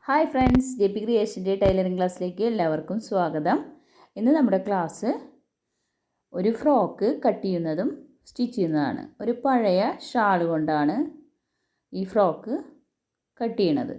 Hi friends, J P ക്രിയേഷൻ്റെ tailoring ക്ലാസ്സിലേക്ക് എല്ലാവർക്കും സ്വാഗതം. ഇന്ന് നമ്മുടെ ക്ലാസ് ഒരു ഫ്രോക്ക് കട്ട് ചെയ്യുന്നതും സ്റ്റിച്ച് ചെയ്യുന്നതാണ്. ഒരു പഴയ ഷാൾ കൊണ്ടാണ് ഈ ഫ്രോക്ക് കട്ട് ചെയ്യണത്.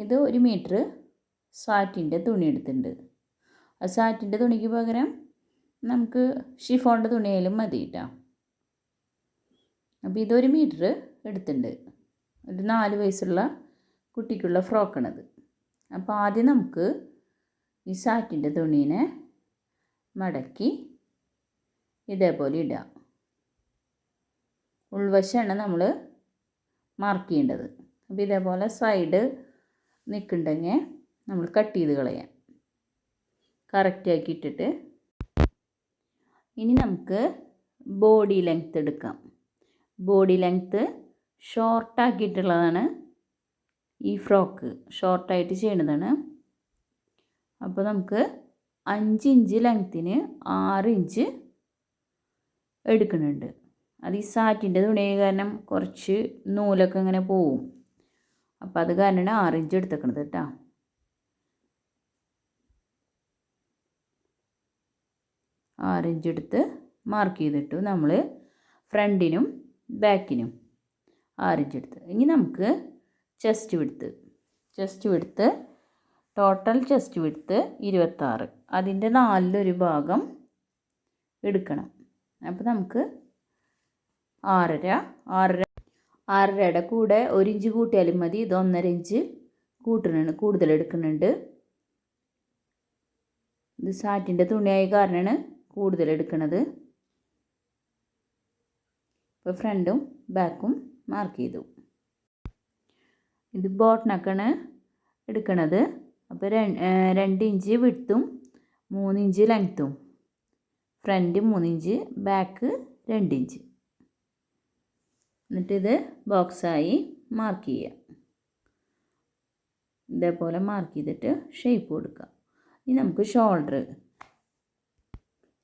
ഇത് 1 മീറ്റർ സാറ്റിൻ്റെ തുണി എടുത്തിട്ടുണ്ട്. ആ സാറ്റിൻ്റെ തുണിക്ക് പകരം നമുക്ക് ഷിഫോണിൻ്റെ തുണിയായാലും മതി കേട്ടോ. അപ്പോൾ ഇത് 1 മീറ്റർ എടുത്തിട്ടുണ്ട്. ഒരു 4 വയസ്സുള്ള കുട്ടിക്കുള്ള ഫ്രോക്കാണത്. അപ്പോൾ ആദ്യം നമുക്ക് ഈ സാറ്റിൻ്റെ തുണീനെ മടക്കി ഇതേപോലെ ഇടുക. ഉൾവശമാണ് നമ്മൾ മാർക്ക് ചെയ്യേണ്ടത്. അപ്പോൾ ഇതേപോലെ സൈഡ് നിൽക്കുന്നുണ്ടെങ്കിൽ നമ്മൾ കട്ട് ചെയ്ത് കളയാം. കറക്റ്റാക്കി ഇട്ടിട്ട് ഇനി നമുക്ക് ബോഡി ലെങ്ത്ത് എടുക്കാം. ബോഡി ലെങ്ത്ത് ഷോർട്ടാക്കിയിട്ടുള്ളതാണ് ഈ ഫ്രോക്ക്. ഷോർട്ടായിട്ട് ചെയ്യണതാണ്. അപ്പോൾ നമുക്ക് 5 ഇഞ്ച് ലെങ്ത്തിന് 6 ഇഞ്ച് എടുക്കുന്നുണ്ട്. അത് ഈ സാറ്റിൻ്റെ തുണി കാരണം കുറച്ച് നൂലൊക്കെ ഇങ്ങനെ പോവും. അപ്പോൾ അത് കാരണമാണ് 6 ഇഞ്ച് എടുത്തേക്കണത് കേട്ടോ. ഇഞ്ച് എടുത്ത് മാർക്ക് ചെയ്തിട്ടു. നമ്മൾ ഫ്രണ്ടിനും ബാക്കിനും 6 ഇഞ്ച് എടുത്ത്. ഇനി നമുക്ക് chest width total chest width 26. അതിൻ്റെ 4 ഭാഗം എടുക്കണം. അപ്പോൾ നമുക്ക് 6.5 കൂടെ 1 ഇഞ്ച് കൂട്ടിയാലും മതി. ഇത് 1.5 ഇഞ്ച് കൂടുതൽ എടുക്കുന്നുണ്ട്. ഇത് സാറ്റിൻ്റെ തുണിയായ കാരണമാണ് കൂടുതൽ എടുക്കുന്നത്. ഇപ്പോൾ ഫ്രണ്ടും ബാക്കും മാർക്ക് ചെയ്തു. ഇത് ബോട്ടനൊക്കെയാണ് എടുക്കണത്. അപ്പോൾ 2 ഇഞ്ച് വിഡ്ത്തും 3 ഇഞ്ച് ലെങ്ത്തും. Front 3 inch, back 2 inch. എന്നിട്ടിത് ബോക്സായി മാർക്ക് ചെയ്യുക. ഇതേപോലെ മാർക്ക് ചെയ്തിട്ട് ഷേപ്പ് കൊടുക്കുക. ഇനി നമുക്ക് ഷോൾഡർ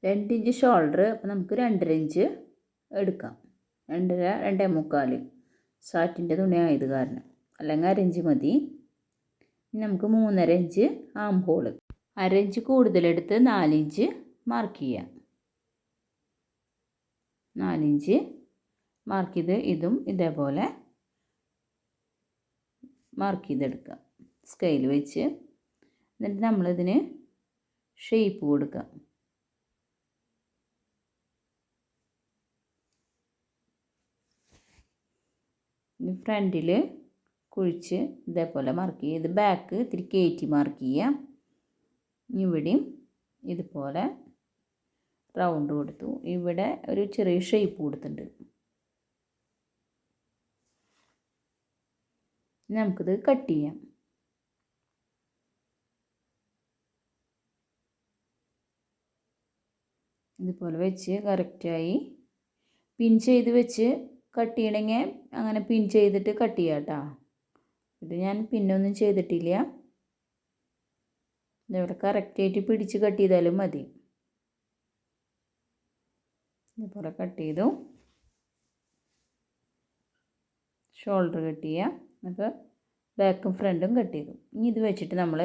2 ഇഞ്ച് ഷോൾഡർ. അപ്പോൾ നമുക്ക് 2.5 ഇഞ്ച് എടുക്കാം. 2.25 സാറ്റിൻ്റെ തുണി ആയത് കാരണം, അല്ലെങ്കിൽ 1 ഇഞ്ച് മതി. നമുക്ക് 3.5 ഇഞ്ച് ആം ഹോൾ. 1/2 ഇഞ്ച് കൂടുതലെടുത്ത് 4 ഇഞ്ച് മാർക്ക് ചെയ്യാം. 4 ഇഞ്ച് മാർക്ക് ചെയ്ത് ഇതും ഇതേപോലെ മാർക്ക് ചെയ്തെടുക്കുക സ്കെയിൽ വെച്ച്. എന്നിട്ട് നമ്മളിതിന് ഷേപ്പ് കൊടുക്കാം. ഫ്രണ്ടിൽ കുഴിച്ച് ഇതേപോലെ മാർക്ക് ചെയ്യുക. ഇത് ബാക്ക് ഇത്തിരി കയറ്റി മാർക്ക് ചെയ്യാം. ഇവിടെയും ഇതുപോലെ റൗണ്ട് കൊടുത്തു. ഇവിടെ ഒരു ചെറിയ ഷേപ്പ് കൊടുത്തിട്ടുണ്ട്. നമുക്കിത് കട്ട് ചെയ്യാം. ഇതുപോലെ വെച്ച് കറക്റ്റായി പിൻ ചെയ്ത് വെച്ച് കട്ട് ചെയ്യണമെങ്കിൽ അങ്ങനെ പിൻ ചെയ്തിട്ട് കട്ട് ചെയ്യാം കേട്ടോ. ഇത് ഞാൻ പിന്നൊന്നും ചെയ്തിട്ടില്ല. ഇതേപോലെ കറക്റ്റായിട്ട് പിടിച്ച് കട്ട് ചെയ്താലും മതി. ഇതുപോലെ കട്ട് ചെയ്തു. ഷോൾഡർ കട്ട് ചെയ്യാം. അപ്പോൾ ബാക്കും ഫ്രണ്ടും കട്ട് ചെയ്തു. ഇനി ഇത് വെച്ചിട്ട് നമ്മൾ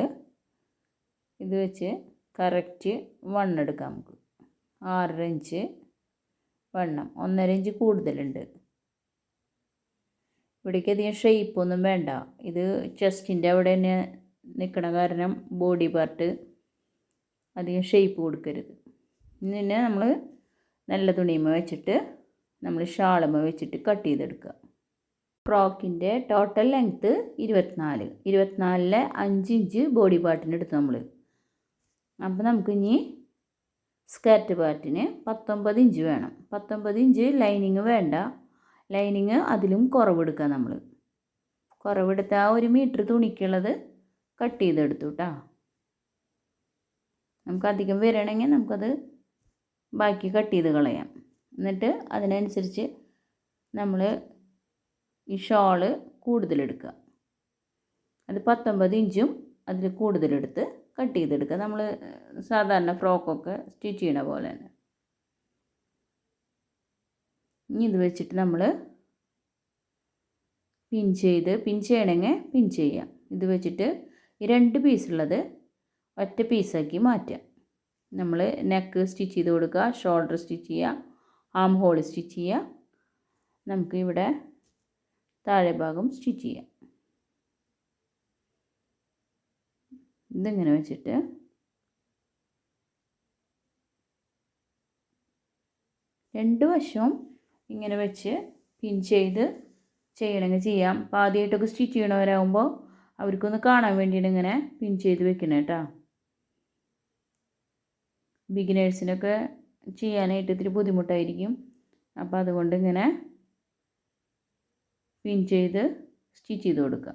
ഇത് വെച്ച് കറക്റ്റ് എടുക്കാം. നമുക്ക് 6.5 ഇഞ്ച് വണ്ണം, 1.5 ഇഞ്ച് കൂടുതലുണ്ട്. ഇവിടേക്ക് അധികം ഷേപ്പൊന്നും വേണ്ട. ഇത് ചെസ്റ്റിൻ്റെ അവിടെ തന്നെ നിൽക്കണ കാരണം ബോഡി പാർട്ട് അധികം ഷേപ്പ് കൊടുക്കരുത്. പിന്നെ നമ്മൾ നല്ല തുണിയുമ്മ വെച്ചിട്ട് നമ്മൾ ഷാളുമ്മ വെച്ചിട്ട് കട്ട് ചെയ്തെടുക്കുക. ഫ്രോക്കിൻ്റെ ടോട്ടൽ ലെങ്ത്ത് 24. 24-ലെ 5 ഇഞ്ച് ബോഡി പാർട്ടിന് എടുത്തു നമ്മൾ. അപ്പോൾ നമുക്കിനി സ്കേർട്ട് പാർട്ടിന് 19 ഇഞ്ച് വേണം. 19 ഇഞ്ച് ലൈനിങ് വേണ്ട. ലൈനിങ് അതിലും കുറവെടുക്കുക. നമ്മൾ കുറവെടുത്ത് 1 മീറ്റർ തുണിക്കുള്ളത് കട്ട് ചെയ്തെടുത്തു കേട്ടോ. നമുക്കധികം വരണമെങ്കിൽ നമുക്കത് ബാക്കി കട്ട് ചെയ്ത് കളയാം. എന്നിട്ട് അതിനനുസരിച്ച് നമ്മൾ ഈ ഷോള് കൂടുതലെടുക്കുക. അത് 19 ഇഞ്ചും അതിൽ കൂടുതലെടുത്ത് കട്ട് ചെയ്തെടുക്കുക. നമ്മൾ സാധാരണ ഫ്രോക്കൊക്കെ സ്റ്റിച്ച് ചെയ്യണ പോലെ തന്നെ. ഇനി ഇത് വെച്ചിട്ട് നമ്മൾ പിൻ ചെയ്യണമെങ്കിൽ പിൻ ചെയ്യാം. ഇത് വെച്ചിട്ട് ഈ 2 പീസുള്ളത് ഒറ്റ പീസാക്കി മാറ്റാം. നമ്മൾ നെക്ക് സ്റ്റിച്ച് ചെയ്ത് കൊടുക്കുക, ഷോൾഡർ സ്റ്റിച്ച് ചെയ്യുക, ആം ഹോൾ സ്റ്റിച്ച് ചെയ്യുക. നമുക്ക് ഇവിടെ താഴെ ഭാഗം സ്റ്റിച്ച് ചെയ്യാം. ഇതിങ്ങനെ വെച്ചിട്ട് രണ്ട് വശവും ഇങ്ങനെ വെച്ച് പിൻ ചെയ്ത് ചെയ്യണമെങ്കിൽ ചെയ്യാം. അപ്പോൾ ആദ്യമായിട്ടൊക്കെ സ്റ്റിച്ച് ചെയ്യണവരാകുമ്പോൾ അവർക്കൊന്ന് കാണാൻ വേണ്ടിയിട്ട് ഇങ്ങനെ പിൻ ചെയ്ത് വെക്കണം കേട്ടോ. ബിഗിനേഴ്സിനൊക്കെ ചെയ്യാനായിട്ട് ഇത്തിരി ബുദ്ധിമുട്ടായിരിക്കും. അപ്പോൾ അതുകൊണ്ട് ഇങ്ങനെ പിൻ ചെയ്ത് സ്റ്റിച്ച് ചെയ്ത് കൊടുക്കുക.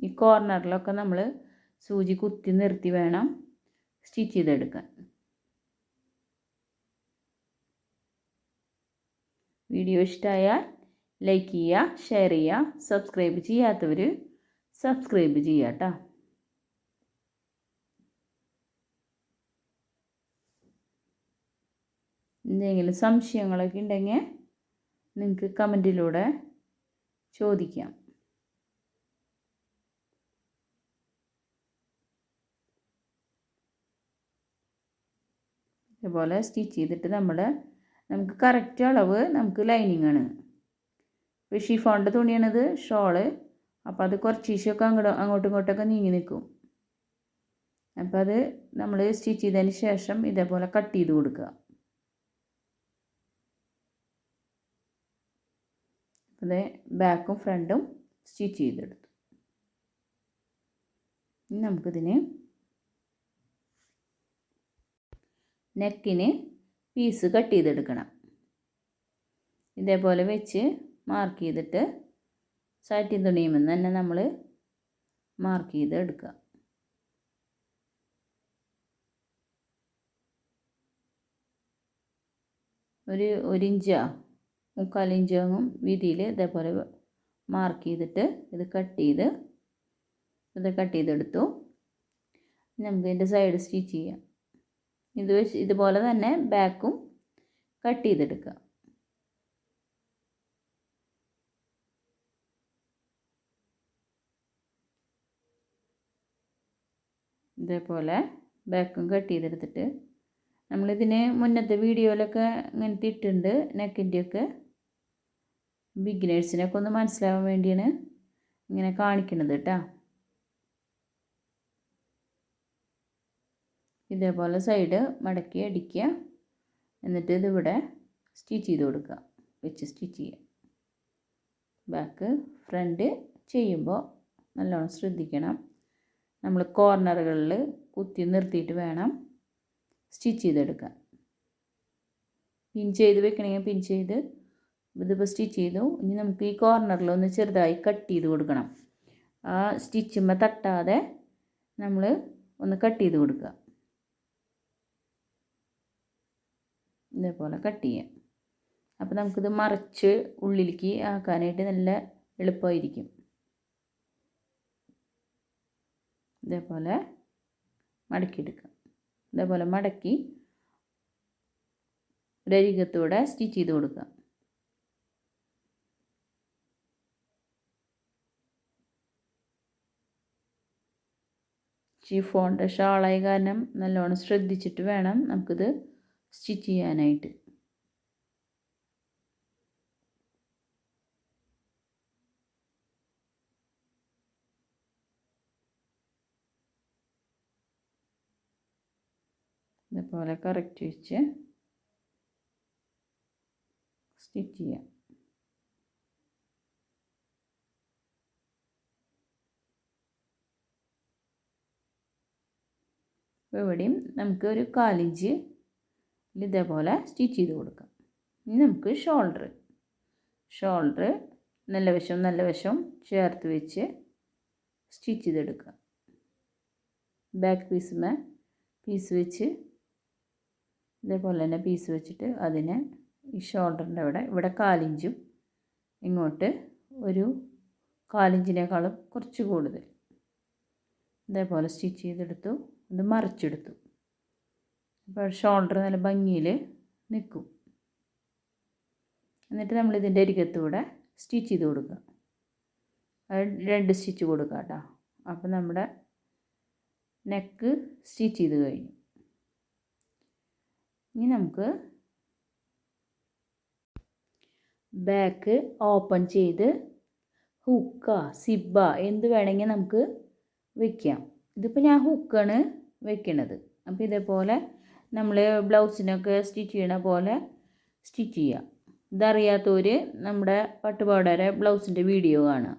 ഈ കോർണറിലൊക്കെ നമ്മൾ സൂചി കുത്തി നിർത്തി വേണം സ്റ്റിച്ച് ചെയ്തെടുക്കാൻ. വീഡിയോ ഇഷ്ടമായാൽ ലൈക്ക് ചെയ്യുക, ഷെയർ ചെയ്യുക, സബ്സ്ക്രൈബ് ചെയ്യാത്തവർ സബ്സ്ക്രൈബ് ചെയ്യുക കേട്ടോ. എന്തെങ്കിലും സംശയങ്ങളൊക്കെ ഉണ്ടെങ്കിൽ നിങ്ങൾക്ക് കമൻറ്റിലൂടെ ചോദിക്കാം. ഇതുപോലെ സ്റ്റിച്ച് ചെയ്തിട്ട് നമുക്ക് കറക്റ്റ് അളവ് നമുക്ക് ലൈനിങ് ആണ്. ഇപ്പോൾ ഷിഫോണിൻ്റെ തുണിയാണിത്, ഷോള്. അപ്പോൾ അത് കുറച്ച് ഇഷ്യൊക്കെ അങ്ങോട്ടും ഇങ്ങോട്ടൊക്കെ നീങ്ങി നിൽക്കും. അപ്പോൾ അത് നമ്മൾ സ്റ്റിച്ച് ചെയ്തതിന് ശേഷം ഇതേപോലെ കട്ട് ചെയ്ത് കൊടുക്കുക. അത് ബാക്കും ഫ്രണ്ടും സ്റ്റിച്ച് ചെയ്തെടുത്തു. ഇനി നമുക്കിതിന് നെക്കിന് പീസ് കട്ട് ചെയ്തെടുക്കണം. ഇതേപോലെ വെച്ച് മാർക്ക് ചെയ്തിട്ട് സാറ്റിൻ തുണിയുമെന്ന് തന്നെ നമ്മൾ മാർക്ക് ചെയ്ത് എടുക്കുക. ഒരു ഇഞ്ചോ 3/4 ഇഞ്ചാകും വീതിയിൽ ഇതേപോലെ മാർക്ക് ചെയ്തിട്ട് ഇത് കട്ട് ചെയ്തെടുത്തു. നമുക്ക് ഇതിൻ്റെ സൈഡ് സ്റ്റിച്ച് ചെയ്യാം. ഇതുപോലെ തന്നെ ബാക്കും കട്ട് ചെയ്തെടുക്കുക. ഇതേപോലെ ബാക്കും കട്ട് ചെയ്തെടുത്തിട്ട് നമ്മളിതിന് മുന്നത്തെ വീഡിയോയിലൊക്കെ ഇങ്ങനത്തെ ഇട്ടിട്ടുണ്ട്. നെക്കിൻ്റെയൊക്കെ ബിഗിനേഴ്സിനൊക്കെ ഒന്ന് മനസ്സിലാവാൻ വേണ്ടിയാണ് ഇങ്ങനെ കാണിക്കുന്നത് കേട്ടോ. ഇതേപോലെ സൈഡ് മടക്കി അടിക്കുക. എന്നിട്ട് ഇതിവിടെ സ്റ്റിച്ച് ചെയ്ത് കൊടുക്കുക, വെച്ച് സ്റ്റിച്ച് ചെയ്യുക. ബാക്ക് ഫ്രണ്ട് ചെയ്യുമ്പോൾ നല്ലോണം ശ്രദ്ധിക്കണം. നമ്മൾ കോർണറുകളിൽ കുത്തി നിർത്തിയിട്ട് വേണം സ്റ്റിച്ച് ചെയ്തെടുക്കാൻ. പിൻ ചെയ്ത് വെക്കണമെങ്കിൽ പിൻ ചെയ്ത് ഇതിപ്പോൾ സ്റ്റിച്ച് ചെയ്തു. ഇനി നമുക്ക് ഈ കോർണറിലൊന്ന് ചെറുതായി കട്ട് ചെയ്ത് കൊടുക്കണം. ആ സ്റ്റിച്ചുമ്മ തട്ടാതെ നമ്മൾ ഒന്ന് കട്ട് ചെയ്ത് കൊടുക്കുക. ഇതേപോലെ കട്ട് ചെയ്യാം. അപ്പോൾ നമുക്കിത് മറിച്ച് ഉള്ളിലേക്ക് ആക്കാനായിട്ട് നല്ല എളുപ്പമായിരിക്കും. ഇതേപോലെ മടക്കിയെടുക്കുക. ഇതേപോലെ മടക്കി ഒരരികത്തൂടെ സ്റ്റിച്ച് ചെയ്ത് കൊടുക്കുക. ഷിഫോണിൻ്റെ ഷാളായ കാരണം നല്ലോണം ശ്രദ്ധിച്ചിട്ട് വേണം നമുക്കിത് സ്റ്റിച്ച് ചെയ്യാനായിട്ട്. ഇതേപോലെ കറക്റ്റ് വെച്ച് സ്റ്റിച്ച് ചെയ്യാം. അപ്പോൾ ഇവിടെയും നമുക്ക് ഒരു 1/4 ഇഞ്ച് ഇതേപോലെ സ്റ്റിച്ച് ചെയ്ത് കൊടുക്കാം. ഇനി നമുക്ക് ഷോൾഡർ നല്ല വശം ചേർത്ത് വെച്ച് സ്റ്റിച്ച് ചെയ്തെടുക്കുക. ബാക്ക് പീസ് വെച്ച് ഇതേപോലെ തന്നെ പീസ് വെച്ചിട്ട് അതിനെ ഈ ഷോൾഡറിൻ്റെ ഇവിടെ 1/4 ഇഞ്ചും ഇങ്ങോട്ട് ഒരു 1/4 ഇഞ്ചിനേക്കാളും കുറച്ച് കൂടുതൽ ഇതേപോലെ സ്റ്റിച്ച് ചെയ്തെടുത്തു. ഇത് മറിച്ചെടുത്തു. അപ്പോൾ ഷോൾഡർ നല്ല ഭംഗിയിൽ നിൽക്കും. എന്നിട്ട് നമ്മളിതിൻ്റെ അരികത്തൂടെ സ്റ്റിച്ച് ചെയ്ത് കൊടുക്കുക. 2 സ്റ്റിച്ച് കൊടുക്കാം കേട്ടോ. അപ്പോൾ നമ്മുടെ നെക്ക് സ്റ്റിച്ച് ചെയ്ത് കഴിഞ്ഞു. ഇനി നമുക്ക് ബാക്ക് ഓപ്പൺ ചെയ്ത് ഹുക്ക സിബ്ബ എന്ത് വേണമെങ്കിൽ നമുക്ക് വയ്ക്കാം. ഇതിപ്പോൾ ഞാൻ ഹുക്കാണ് വെക്കണത്. അപ്പോൾ ഇതേപോലെ നമ്മൾ ബ്ലൗസിനൊക്കെ സ്റ്റിച്ച് ചെയ്യണ പോലെ സ്റ്റിച്ച് ചെയ്യാം. ഇതറിയാത്തവർ നമ്മുടെ പട്ടുപാവാടയുടെ ബ്ലൗസിൻ്റെ വീഡിയോ കാണുക.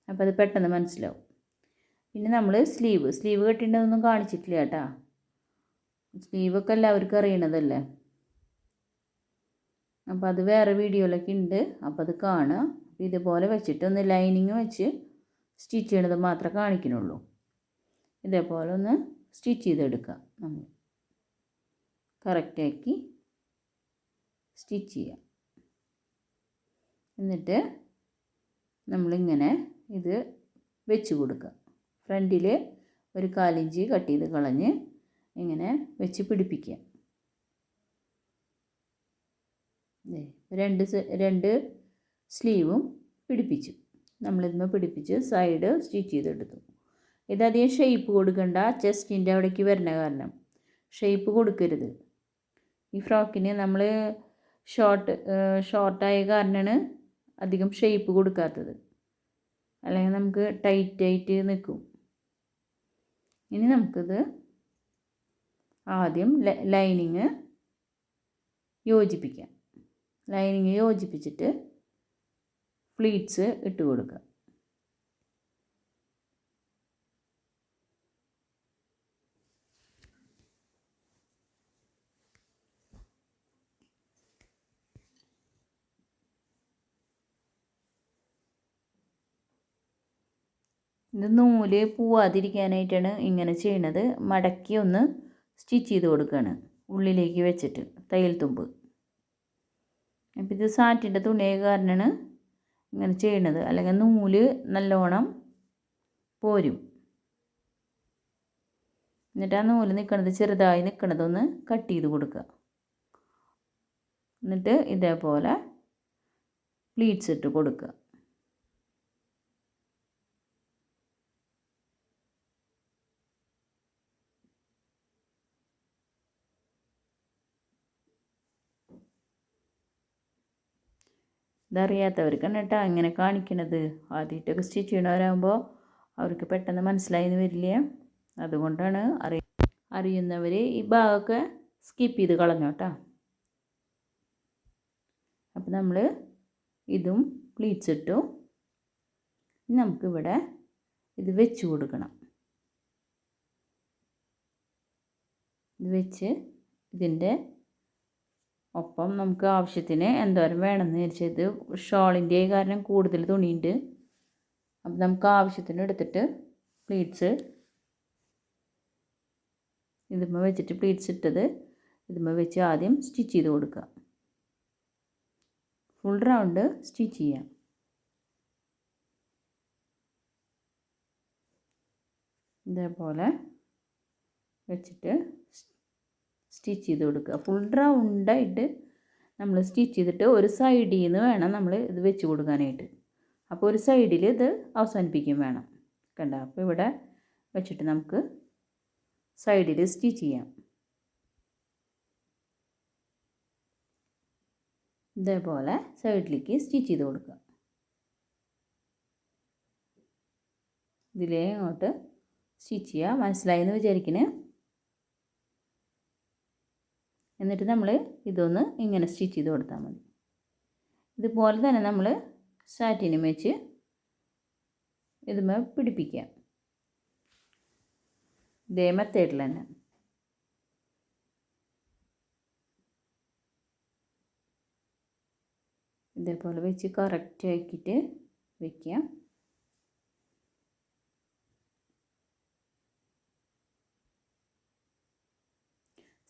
അപ്പോൾ അത് പെട്ടെന്ന് മനസ്സിലാവും. പിന്നെ നമ്മൾ സ്ലീവ് കെട്ടേണ്ടതൊന്നും കാണിച്ചിട്ടില്ല കേട്ടോ. സ്ലീവൊക്കെ എല്ലാവർക്കും അറിയണതല്ലേ. അപ്പോൾ അത് വേറെ വീഡിയോയിലൊക്കെ ഉണ്ട്. അപ്പോൾ അത് കാണുക. ഇതുപോലെ വെച്ചിട്ട് ഒന്ന് ലൈനിങ് വെച്ച് സ്റ്റിച്ച് ചെയ്യണത് മാത്രമേ കാണിക്കുന്നുള്ളൂ. ഇതേപോലെ ഒന്ന് സ്റ്റിച്ച് ചെയ്തെടുക്കുക. നമ്മൾ കറക്റ്റാക്കി സ്റ്റിച്ച് ചെയ്യാം. എന്നിട്ട് നമ്മളിങ്ങനെ ഇത് വെച്ച് കൊടുക്കുക. ഫ്രണ്ടിൽ ഒരു 1/4 ഇഞ്ച് കട്ട് ചെയ്ത് കളഞ്ഞ് ഇങ്ങനെ വെച്ച് പിടിപ്പിക്കുക. രണ്ട് സ്ലീവും പിടിപ്പിച്ചു. നമ്മളിതിന്മേൽ പിടിപ്പിച്ച് സൈഡ് സ്റ്റിച്ച് ചെയ്തെടുത്തു. ഇതധികം ഷേപ്പ് കൊടുക്കണ്ട, ചെസ്റ്റിൻ്റെ അവിടേക്ക് വരുന്ന കാരണം ഷേപ്പ് കൊടുക്കരുത്. ഈ ഫ്രോക്കിന് നമ്മൾ ഷോർട്ടായ കാരണമാണ് അധികം ഷേപ്പ് കൊടുക്കാത്തത്. അല്ലെങ്കിൽ നമുക്ക് ടൈറ്റായിട്ട് നിൽക്കും. ഇനി നമുക്കിത് ആദ്യം ലൈനിങ് യോജിപ്പിക്കാം. ലൈനിങ് യോജിപ്പിച്ചിട്ട് പ്ലീറ്റ്സ് ഇട്ട് കൊടുക്കുക. ഇത് നൂല് പോവാതിരിക്കാനായിട്ടാണ് ഇങ്ങനെ ചെയ്യണത്. മടക്കി ഒന്ന് സ്റ്റിച്ച് ചെയ്ത് കൊടുക്കുകയാണ് ഉള്ളിലേക്ക് വെച്ചിട്ട് തയ്യൽ തുമ്പ്. അപ്പം ഇത് സാറ്റിൻ്റെ തുണിയായ കാരണമാണ് ഇങ്ങനെ ചെയ്യണത്. അല്ലെങ്കിൽ നൂല് നല്ലോണം പോരും. എന്നിട്ട് ആ നൂല് നിൽക്കണത് ചെറുതായി നിൽക്കണതൊന്ന് കട്ട് ചെയ്ത് കൊടുക്കുക. എന്നിട്ട് ഇതേപോലെ പ്ലീറ്റ്സ് ഇട്ട് കൊടുക്കുക. ഇതറിയാത്തവർക്കാണ് കേട്ടോ ഇങ്ങനെ കാണിക്കണത്. ആദ്യമായിട്ടൊക്കെ സ്റ്റിച്ച് ചെയ്യണവരാകുമ്പോൾ അവർക്ക് പെട്ടെന്ന് മനസ്സിലായെന്ന് വരില്ല. അതുകൊണ്ടാണ് അറിയുന്നവർ ഈ ഭാഗമൊക്കെ സ്കിപ്പ് ചെയ്ത് കളഞ്ഞു കേട്ടോ. അപ്പോൾ നമ്മൾ ഇതും പ്ലീറ്റ്സ് ഇട്ടു. ഇനി നമുക്കിവിടെ ഇത് വെച്ച് കൊടുക്കണം. ഇത് വെച്ച് ഇതിൻ്റെ ഒപ്പം നമുക്ക് ആവശ്യത്തിന് എന്തോരം വേണമെന്ന് വിചാരിച്ചത് ഷോളിൻ്റെ കാരണം കൂടുതൽ തുണിയുണ്ട്. അപ്പം നമുക്ക് ആവശ്യത്തിന് എടുത്തിട്ട് പ്ലീറ്റ്സ് ഇതുമ്മ വെച്ചിട്ട് പ്ലീറ്റ്സ് ഇട്ടത് ഇതുമ്മ വെച്ച് ആദ്യം സ്റ്റിച്ച് ചെയ്ത് കൊടുക്കുക. ഫുൾ റൗണ്ട് സ്റ്റിച്ച് ചെയ്യാം. ഇതേപോലെ വെച്ചിട്ട് സ്റ്റിച്ച് ചെയ്ത് കൊടുക്കുക. ഫുൾ റൗണ്ടായിട്ട് നമ്മൾ സ്റ്റിച്ച് ചെയ്തിട്ട് ഒരു സൈഡിൽ നിന്ന് വേണം നമ്മൾ ഇത് വെച്ച് കൊടുക്കാനായിട്ട്. അപ്പോൾ ഒരു സൈഡിൽ ഇത് അവസാനിപ്പിക്കും വേണം. കണ്ട. അപ്പോൾ ഇവിടെ വെച്ചിട്ട് നമുക്ക് സൈഡിൽ സ്റ്റിച്ച് ചെയ്യാം. ഇതേപോലെ സൈഡിലേക്ക് സ്റ്റിച്ച് ചെയ്ത് കൊടുക്കുക. ഇതിലേ അങ്ങോട്ട് സ്റ്റിച്ച് ചെയ്യുക. മനസ്സിലായെന്ന് വിചാരിക്കണേ. എന്നിട്ട് നമ്മൾ ഇതൊന്ന് ഇങ്ങനെ സ്റ്റിച്ച് ചെയ്ത് കൊടുത്താൽ മതി. ഇതുപോലെ തന്നെ നമ്മൾ സാറ്റിനും വെച്ച് ഇതുമേ പിടിപ്പിക്കാം. ഇതേ മെത്തേഡിൽ തന്നെ. ഇതേപോലെ വെച്ച് കറക്റ്റ് ആക്കിയിട്ട് വയ്ക്കാം.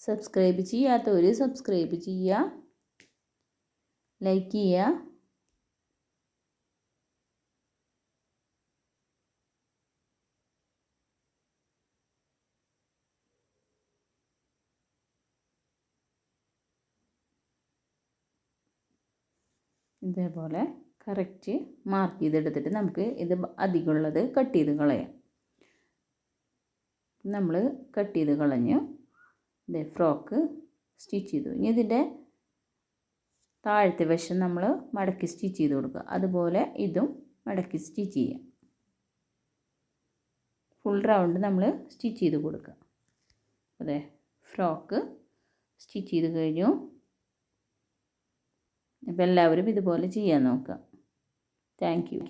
സബ്സ്ക്രൈബ് ചെയ്യാത്തവർ സബ്സ്ക്രൈബ് ചെയ്യുക, ലൈക്ക് ചെയ്യുക. ഇതേപോലെ കറക്റ്റ് മാർക്ക് ചെയ്തെടുത്തിട്ട് നമുക്ക് ഇത് അധികമുള്ളത് കട്ട് ചെയ്ത് കളയാം. നമ്മൾ കട്ട് ചെയ്ത് കളഞ്ഞു. ഇത് ഫ്രോക്ക് സ്റ്റിച്ച് ചെയ്തു. ഇനി ഇതിൻ്റെ താഴത്തെ വശം നമ്മൾ മടക്കി സ്റ്റിച്ച് ചെയ്ത് കൊടുക്കുക. അതുപോലെ ഇതും മടക്കി സ്റ്റിച്ച് ചെയ്യാം. ഫുൾ റൗണ്ട് നമ്മൾ സ്റ്റിച്ച് ചെയ്ത് കൊടുക്കുക. അതെ, ഫ്രോക്ക് സ്റ്റിച്ച് ചെയ്ത് കഴിഞ്ഞു. അപ്പോൾ എല്ലാവരും ഇതുപോലെ ചെയ്യാൻ നോക്കുക. Thank you.